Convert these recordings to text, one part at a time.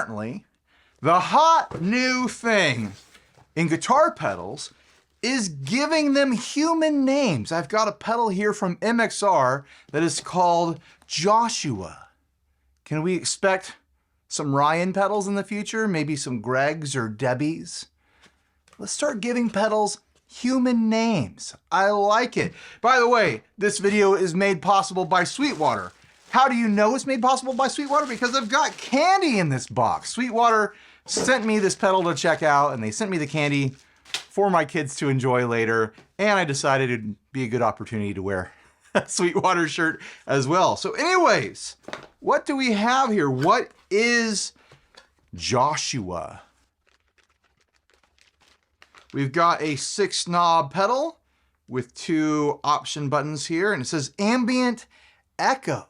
apparently, the hot new thing in guitar pedals is giving them human names. I've got a pedal here from MXR that is called Joshua. Can we expect some Ryan pedals in the future? Maybe some Gregs or Debbies? Let's start giving pedals human names. I like it. By the way, this video is made possible by Sweetwater. How do you know it's made possible by Sweetwater? Because I've got candy in this box. Sweetwater sent me this pedal to check out, and they sent me the candy for my kids to enjoy later, and I decided it'd be a good opportunity to wear a Sweetwater shirt as well. So anyways, what do we have here? What is Joshua? We've got a 6-knob pedal with 2 option buttons here, and it says ambient echo.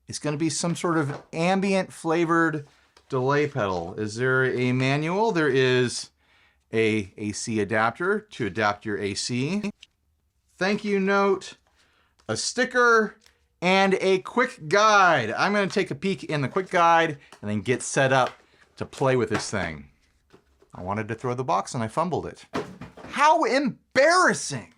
It's going to be some sort of ambient flavored delay pedal. Is there a manual? There is a AC adapter to adapt your AC. Thank you note, a sticker, and a quick guide. I'm going to take a peek in the quick guide and then get set up to play with this thing. I wanted to throw the box and I fumbled it. How embarrassing!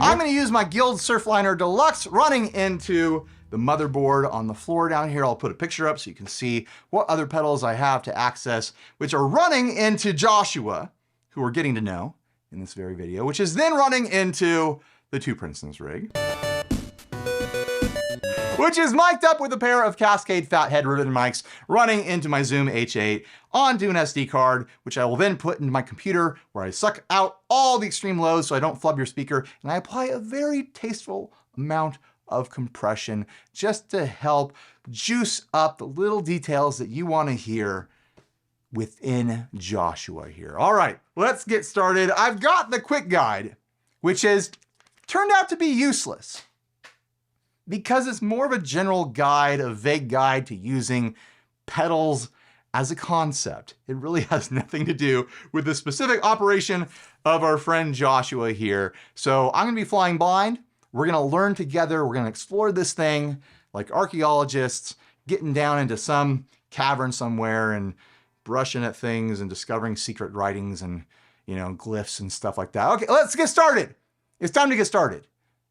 I'm going to use my Guild Surfliner Deluxe running into the motherboard on the floor down here. I'll put a picture up so you can see what other pedals I have to access, which are running into Joshua, who we're getting to know in this very video, which is then running into the Two Princeton's rig, which is mic'd up with a pair of Cascade Fathead ribbon mics running into my Zoom H8 onto an SD card, which I will then put into my computer where I suck out all the extreme lows so I don't flub your speaker, and I apply a very tasteful amount of compression just to help juice up the little details that you want to hear within Joshua here. All right, let's get started. I've got the quick guide, which has turned out to be useless because it's more of a general guide, a vague guide to using pedals as a concept. It really has nothing to do with the specific operation of our friend Joshua here. So I'm gonna be flying blind. We're gonna learn together. We're gonna explore this thing like archaeologists, getting down into some cavern somewhere and brushing at things and discovering secret writings and, you know, glyphs and stuff like that. Okay, let's get started. It's time to get started.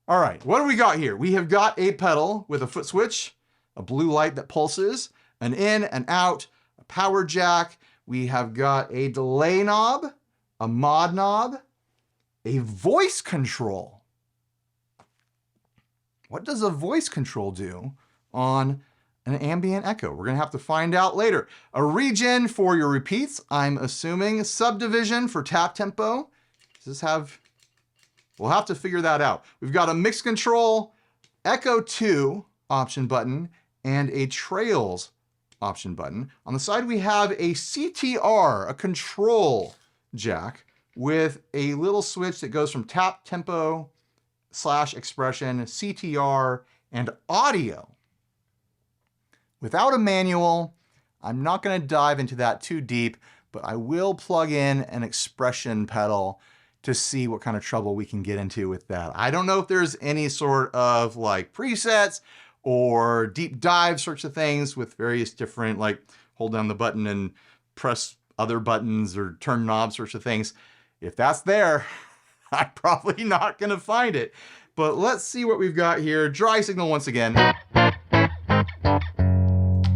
All right, what do we got here? We have got a pedal with a foot switch, a blue light that pulses, an in and out, a power jack. We have got a delay knob, a mod knob, a voice control. What does a voice control do on an ambient echo? We're gonna have to find out later. A regen for your repeats, I'm assuming. Subdivision for tap tempo. Does this have, we'll have to figure that out. We've got a mix control, Echo 2 option button, and a Trails option button. On the side, we have a CTR, a control jack, with a little switch that goes from tap tempo / expression, CTR, and audio. Without a manual, I'm not going to dive into that too deep, but I will plug in an expression pedal to see what kind of trouble we can get into with that. I don't know if there's any sort of like presets or deep dive sorts of things with various different, like hold down the button and press other buttons or turn knobs sorts of things. If that's there, I'm probably not going to find it. But let's see what we've got here. Dry signal once again.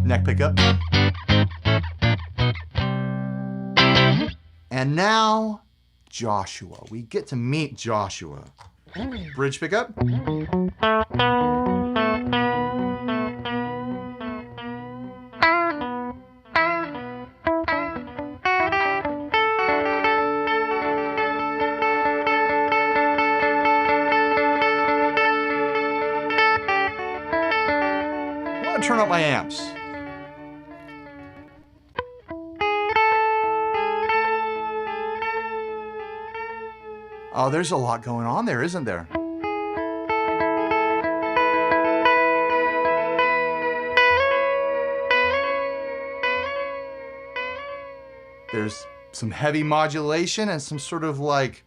Neck pickup. And now, Joshua. We get to meet Joshua. Bridge pickup. I want to turn up my amps. Oh, there's a lot going on there, isn't there? There's some heavy modulation and some sort of like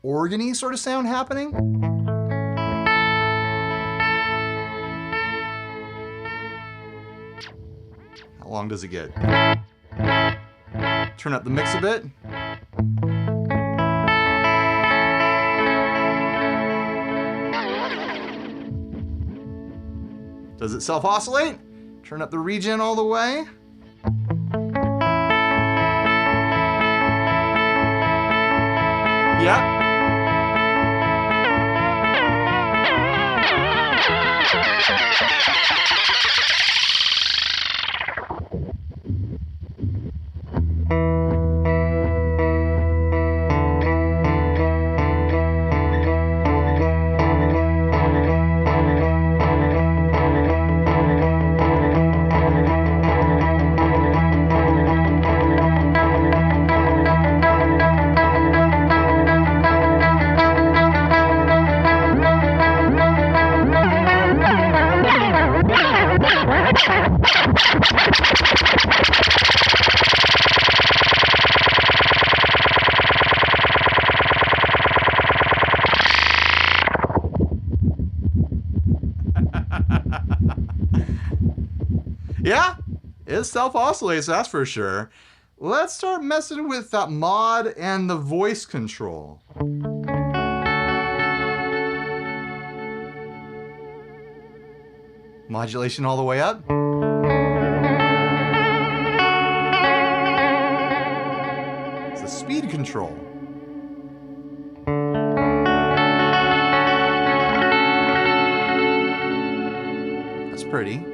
organy sort of sound happening. How long does it get? Turn up the mix a bit. Does it self-oscillate? Turn up the regen all the way. Yep. Yeah, it self-oscillates, that's for sure. Let's start messing with that mod and the voice control. Modulation all the way up. It's the speed control. That's pretty.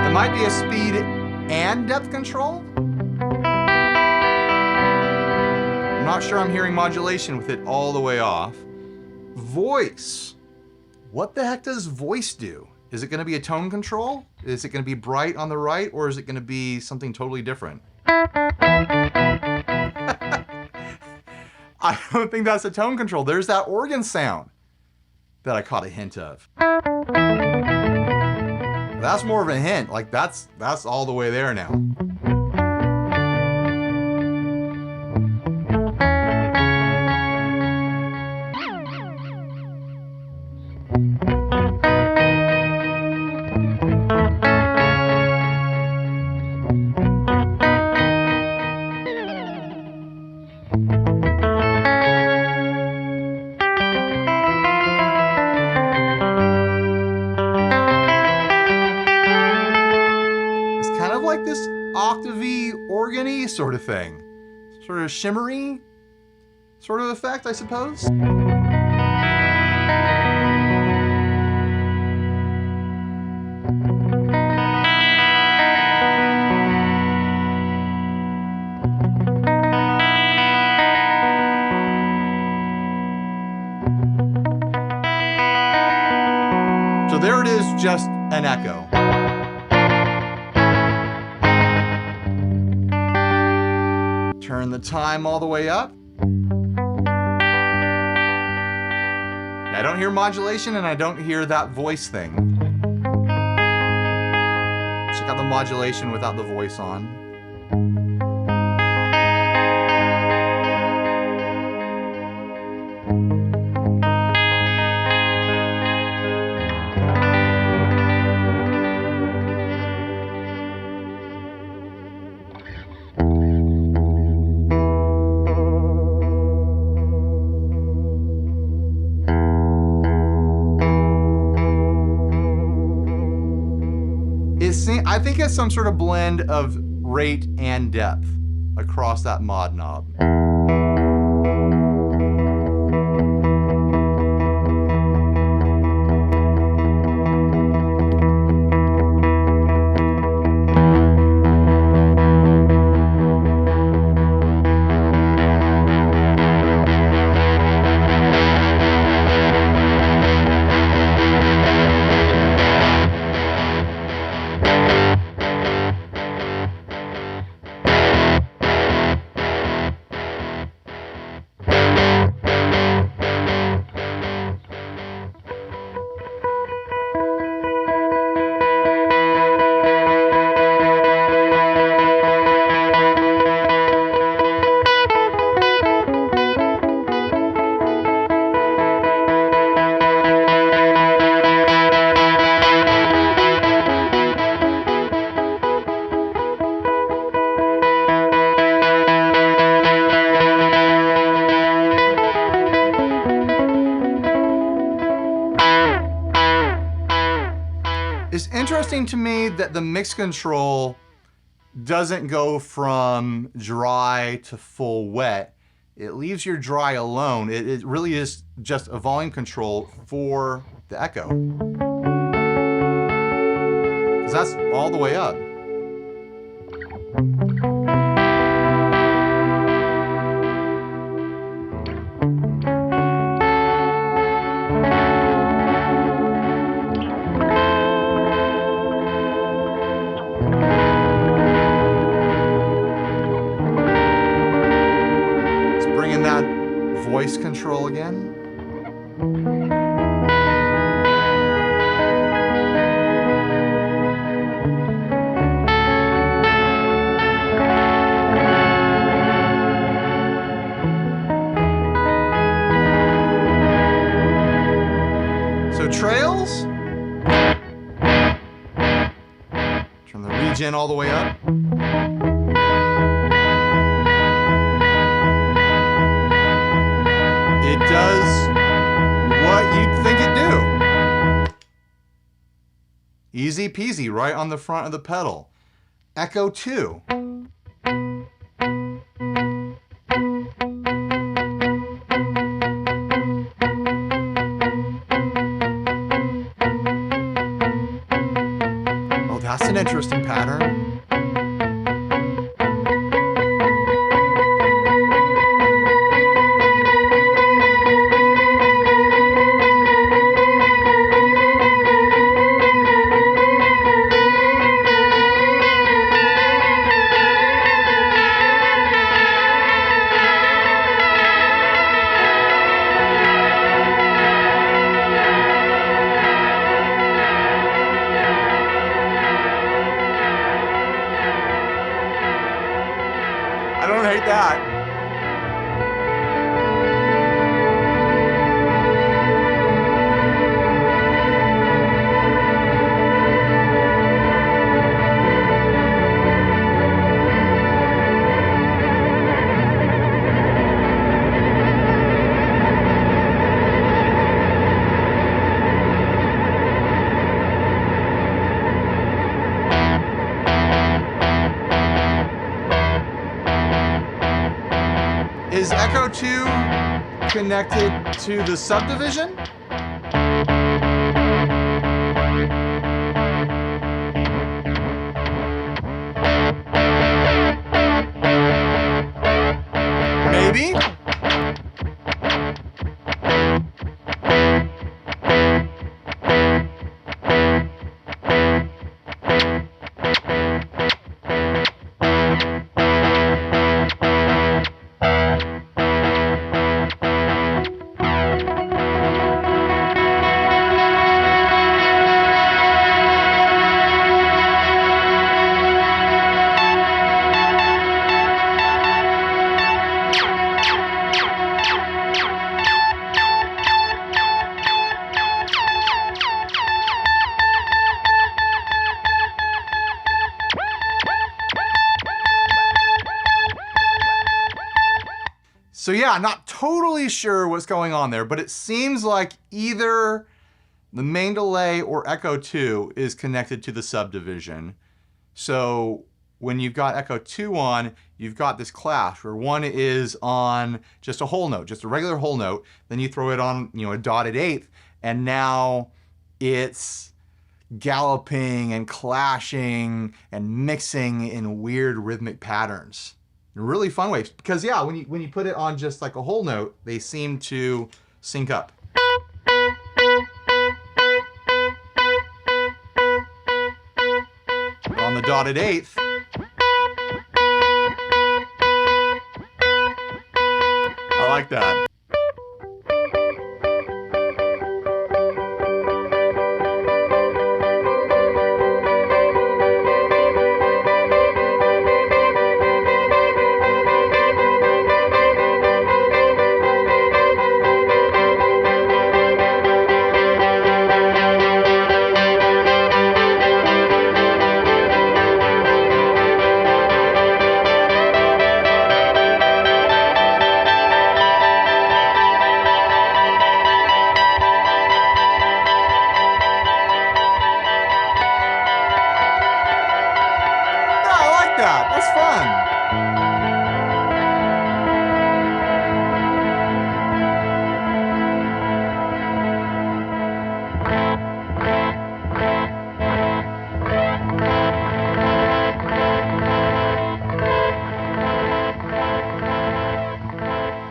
It might be a speed and depth control. I'm not sure I'm hearing modulation with it all the way off. Voice. What the heck does voice do? Is it going to be a tone control? Is it going to be bright on the right, or is it going to be something totally different? I don't think that's a tone control. There's that organ sound that I caught a hint of. That's more of a hint. Like that's all the way there now. Like this octavey organy sort of thing. Sort of shimmery sort of effect, I suppose. So there it is, just an echo. Turn the time all the way up. I don't hear modulation and I don't hear that voice thing. Check out the modulation without the voice on. I think it's some sort of blend of rate and depth across that mod knob. interesting to me that the mix control doesn't go from dry to full wet. It leaves your dry alone. It really is just a volume control for the echo. 'Cause that's all the way up. Voice control again. So trails. Turn the regen all the way up. It does what you'd think it'd do. Easy peasy, right on the front of the pedal. Echo 2. Oh, that's an interesting pattern. I don't hate that. Is Echo 2 connected to the subdivision? Maybe? So yeah, not totally sure what's going on there, but it seems like either the main delay or Echo 2 is connected to the subdivision. So when you've got Echo 2 on, you've got this clash where one is on just a whole note, just a regular whole note, then you throw it on, a dotted eighth, and now it's galloping and clashing and mixing in weird rhythmic patterns. Really fun ways, because yeah, when you put it on just like a whole note, they seem to sync up. But on the dotted eighth, I like that.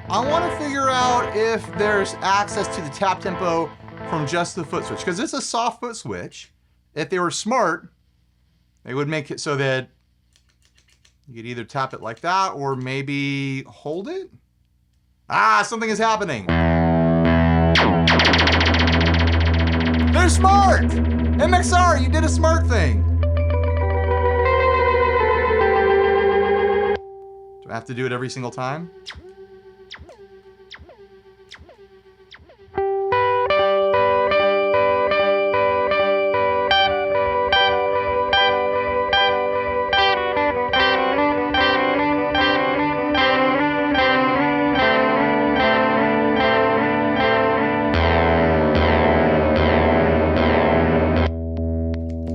I want to figure out if there's access to the tap tempo from just the foot switch, because it's a soft foot switch. If they were smart, they would make it so that you could either tap it like that or maybe hold it. Ah, something is happening. They're smart! MXR, you did a smart thing. Do I have to do it every single time?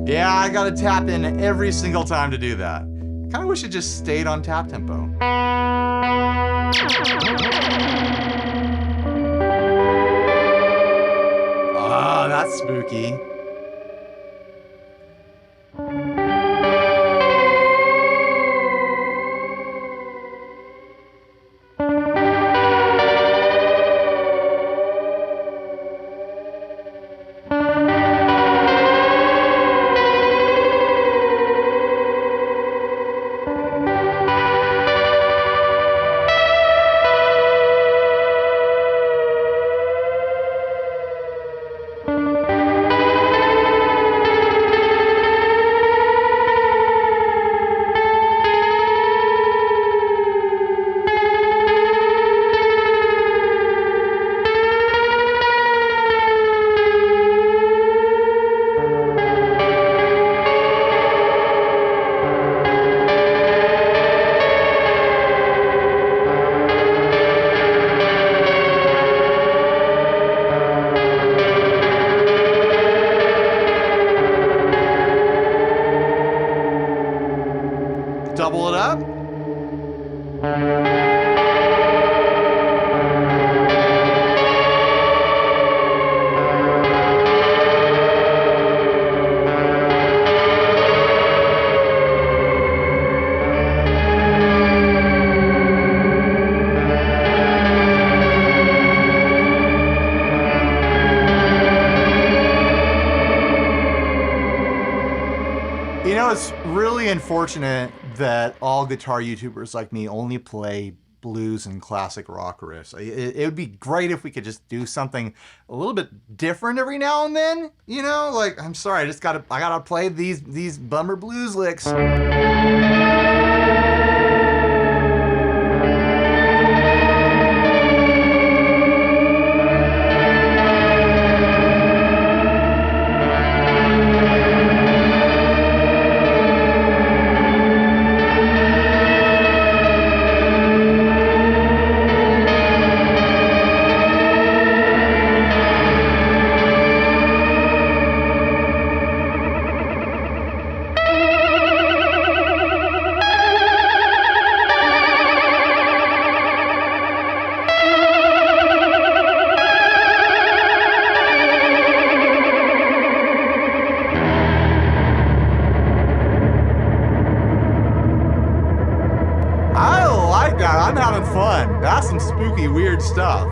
Yeah, I gotta tap in every single time to do that. I kinda wish it just stayed on tap tempo. Ah, that's spooky. Double it up. You know, it's really unfortunate that all guitar YouTubers like me only play blues and classic rock riffs. It would be great if we could just do something a little bit different every now and then. You know, like, I'm sorry, I gotta play these bummer blues licks. I'm having fun. That's some spooky, weird stuff.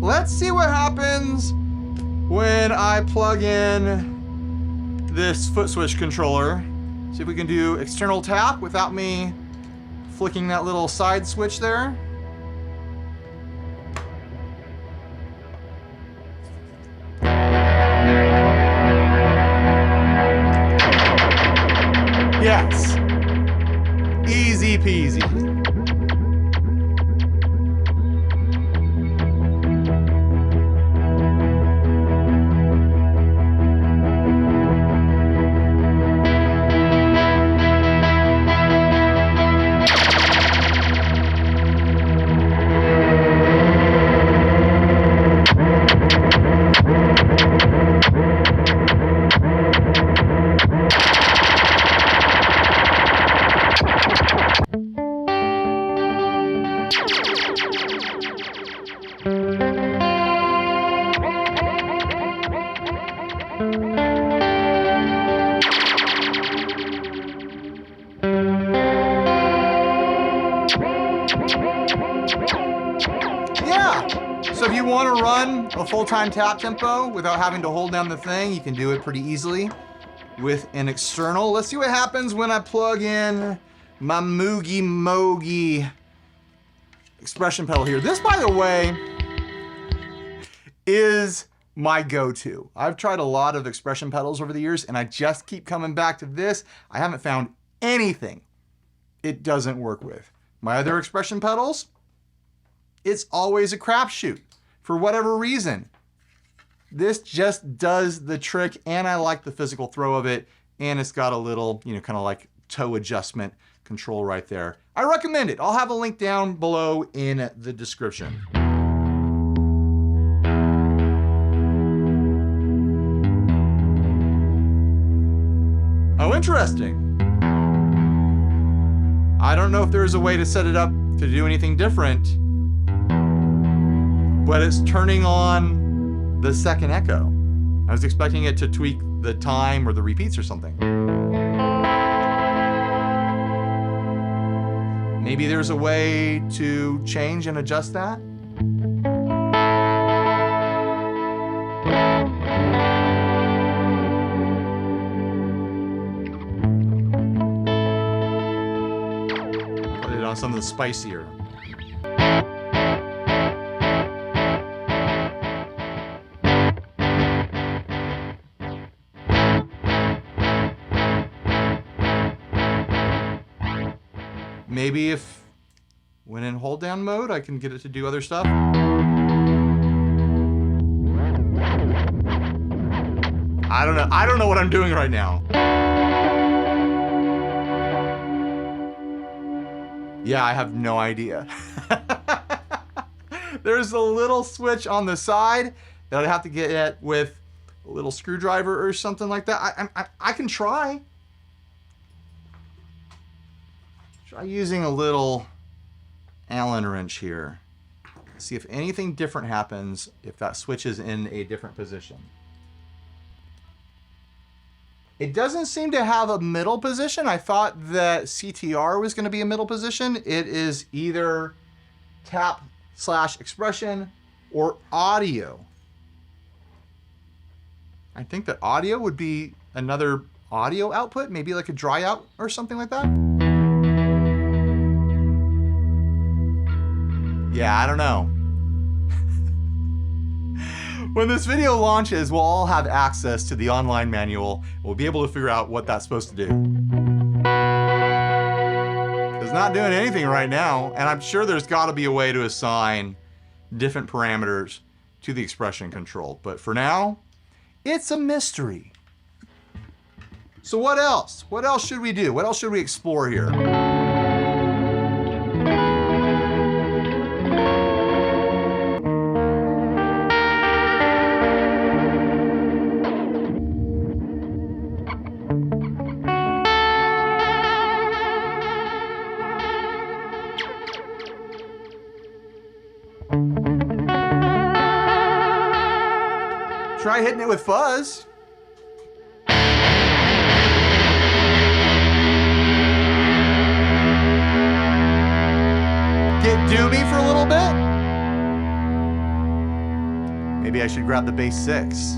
Let's see what happens when I plug in this foot switch controller. See if we can do external tap without me flicking that little side switch there. Yes. Easy peasy. So if you want to run a full-time tap tempo without having to hold down the thing, you can do it pretty easily with an external. Let's see what happens when I plug in my Moogie Mogi expression pedal here. This, by the way, is my go-to. I've tried a lot of expression pedals over the years, and I just keep coming back to this. I haven't found anything it doesn't work with. My other expression pedals, it's always a crapshoot for whatever reason. This just does the trick, and I like the physical throw of it, and it's got a little, kind of like toe adjustment control right there. I recommend it. I'll have a link down below in the description. Oh, interesting. I don't know if there's a way to set it up to do anything different, but it's turning on the second echo. I was expecting it to tweak the time or the repeats or something. Maybe there's a way to change and adjust that? Put it on something spicier. Maybe if, when in hold down mode, I can get it to do other stuff. I don't know. I don't know what I'm doing right now. Yeah, I have no idea. There's a little switch on the side that I'd have to get at with a little screwdriver or something like that. I can try. Try using a little Allen wrench here. See if anything different happens if that switch is in a different position. It doesn't seem to have a middle position. I thought that CTR was going to be a middle position. It is either tap/expression or audio. I think that audio would be another audio output, maybe like a dry out or something like that. Yeah, I don't know. When this video launches, we'll all have access to the online manual. We'll be able to figure out what that's supposed to do. It's not doing anything right now, and I'm sure there's got to be a way to assign different parameters to the expression control. But for now, it's a mystery. So what else? What else should we do? What else should we explore here? Try hitting it with fuzz. Get doomy for a little bit. Maybe I should grab the bass 6.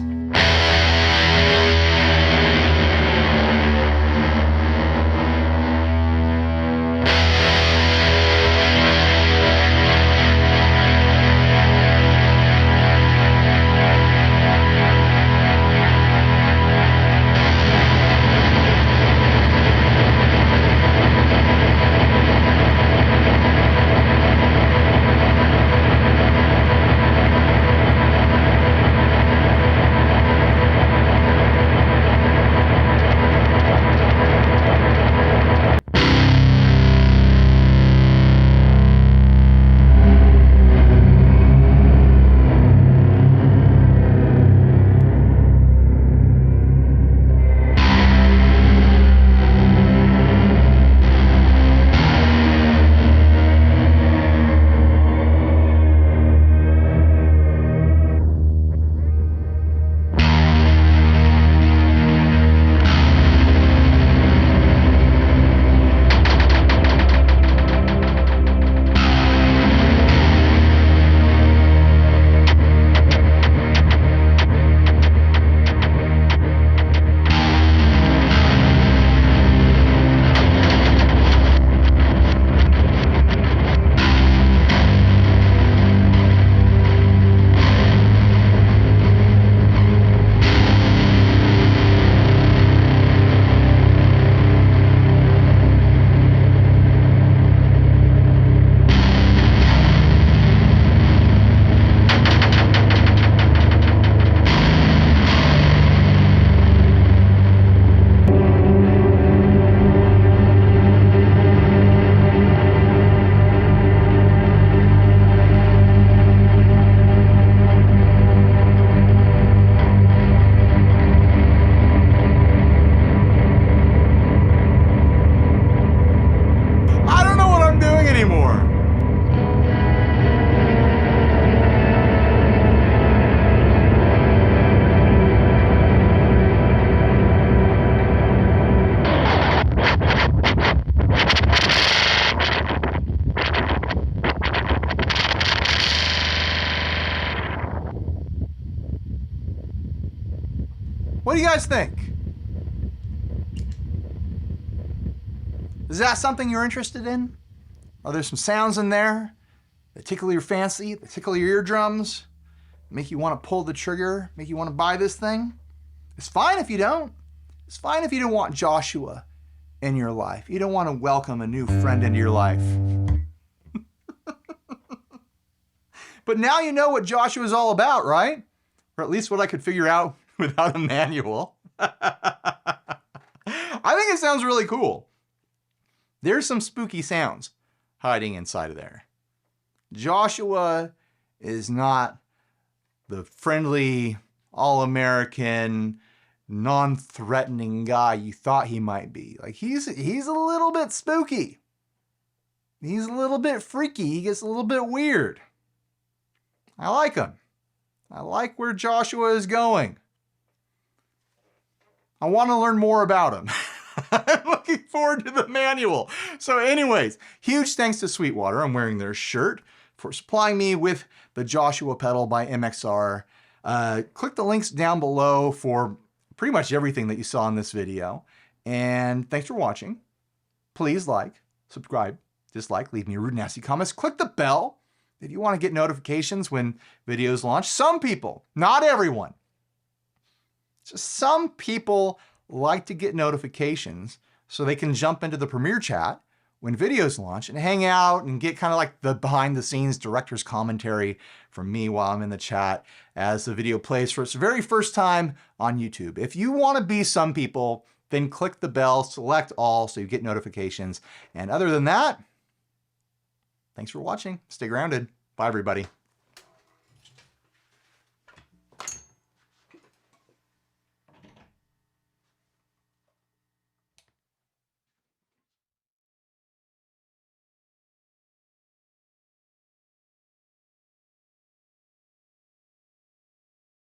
guys think? Is that something you're interested in? Are there some sounds in there that tickle your fancy, that tickle your eardrums, make you want to pull the trigger, make you want to buy this thing? It's fine if you don't. It's fine if you don't want Joshua in your life. You don't want to welcome a new friend into your life. But now you know what Joshua is all about, right? Or at least what I could figure out without a manual. I think it sounds really cool. There's some spooky sounds hiding inside of there. Joshua is not the friendly, all-American, non-threatening guy you thought he might be. Like he's a little bit spooky. He's a little bit freaky. He gets a little bit weird. I like him. I like where Joshua is going. I want to learn more about him. I'm looking forward to the manual. So anyways, huge thanks to Sweetwater, I'm wearing their shirt, for supplying me with the Joshua pedal by MXR. Click the links down below for pretty much everything that you saw in this video. And thanks for watching. Please like, subscribe, dislike, leave me rude, nasty comments. Click the bell if you want to get notifications when videos launch. Some people, not everyone, just some people like to get notifications so they can jump into the premiere chat when videos launch and hang out and get kind of like the behind the scenes director's commentary from me while I'm in the chat as the video plays for its very first time on YouTube. If you want to be some people, then click the bell, select all so you get notifications. And other than that, thanks for watching. Stay grounded. Bye, everybody.